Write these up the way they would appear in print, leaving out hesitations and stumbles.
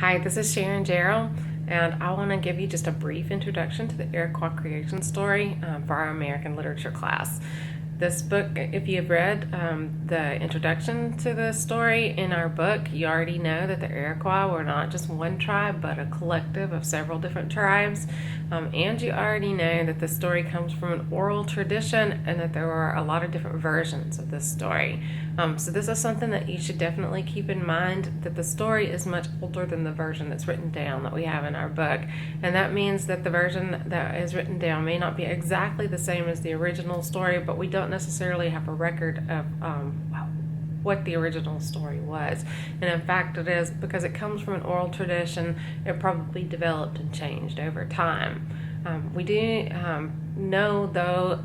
Hi, this is Sharon Jarrell, and I want to give you just a brief introduction to the Iroquois creation story for our American literature class. This book, if you've read the introduction to the story in our book, you already know that the Iroquois were not just one tribe, but a collective of several different tribes. And you already know that the story comes from an oral tradition and that there are a lot of different versions of this story. So this is something that you should definitely keep in mind, that the story is much older than the version that's written down that we have in our book. And that means that the version that is written down may not be exactly the same as the original story, but we don't necessarily have a record of what the original story was. And in fact, it is because it comes from an oral tradition, it probably developed and changed over time. We do know, though,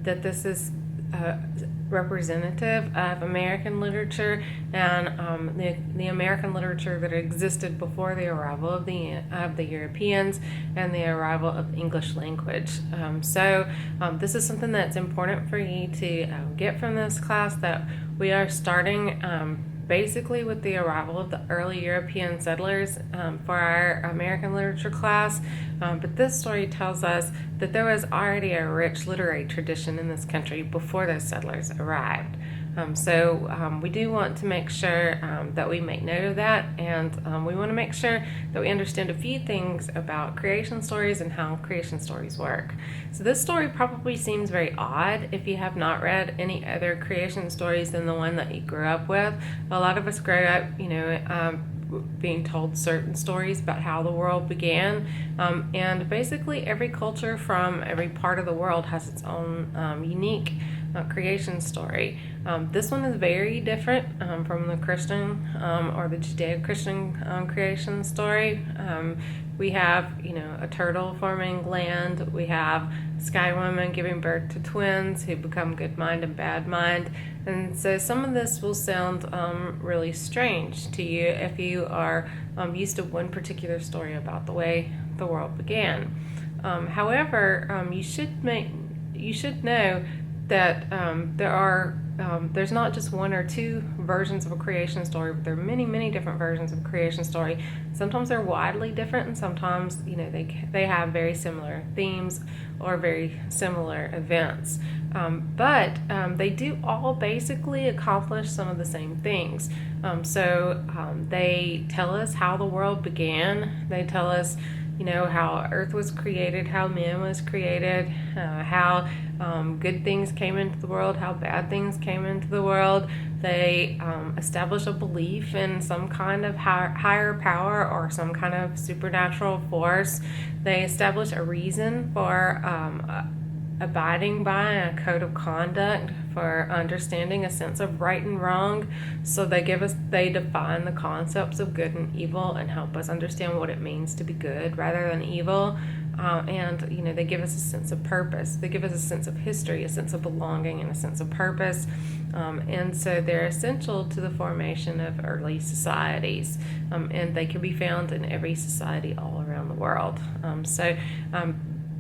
that this is representative of American literature and the American literature that existed before the arrival of the Europeans and the arrival of English language. So this is something that's important for you to get from this class, that we are starting basically with the arrival of the early European settlers for our American literature class. But this story tells us that there was already a rich literary tradition in this country before those settlers arrived. So we do want to make sure that we make note of that, and we want to make sure that we understand a few things about creation stories and how creation stories work. So this story probably seems very odd if you have not read any other creation stories than the one that you grew up with. A lot of us grow up, being told certain stories about how the world began, and basically every culture from every part of the world has its own unique creation story. This one is very different from the Christian or the Judeo-Christian creation story. We have, a turtle forming land. We have sky woman giving birth to twins who become good mind and bad mind. And so some of this will sound really strange to you if you are used to one particular story about the way the world began. However, you should know that there's not just one or two versions of a creation story, but there are many, many different versions of a creation story. Sometimes they're widely different, and sometimes they have very similar themes or very similar events. But they do all basically accomplish some of the same things. So they tell us how the world began. They tell us how Earth was created, how man was created, how good things came into the world, how bad things came into the world. They establish a belief in some kind of higher power or some kind of supernatural force. They establish a reason for abiding by a code of conduct, for understanding a sense of right and wrong. So they define the concepts of good and evil and help us understand what it means to be good rather than evil. And they give us a sense of purpose. They give us a sense of history, a sense of belonging, and a sense of purpose. And so they're essential to the formation of early societies. And they can be found in every society all around the world.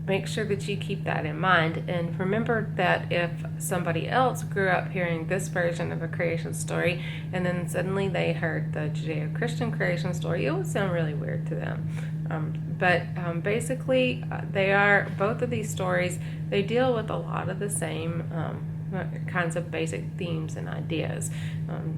Make sure that you keep that in mind, and remember that if somebody else grew up hearing this version of a creation story and then suddenly they heard the Judeo-Christian creation story, it would sound really weird to them. But basically both of these stories, they deal with a lot of the same kinds of basic themes and ideas.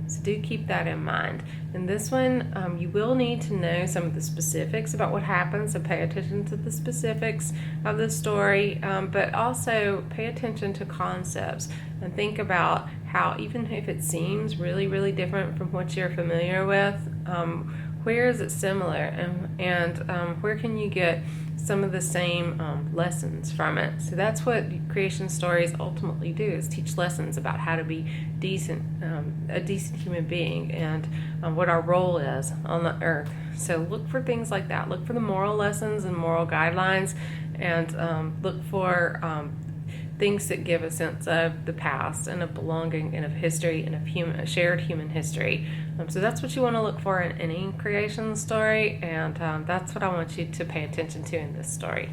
So do keep that in mind. In this one, you will need to know some of the specifics about what happens, so pay attention to the specifics of the story, but also pay attention to concepts and think about how, even if it seems really, really different from what you're familiar with, where is it similar, and where can you get some of the same lessons from it. So that's what creation stories ultimately do, is teach lessons about how to be a decent human being, and what our role is on the earth. So look for things like that. Look for the moral lessons and moral guidelines, and look for things that give a sense of the past and of belonging and of history and of a shared human history. So that's what you want to look for in any creation story, and that's what I want you to pay attention to in this story.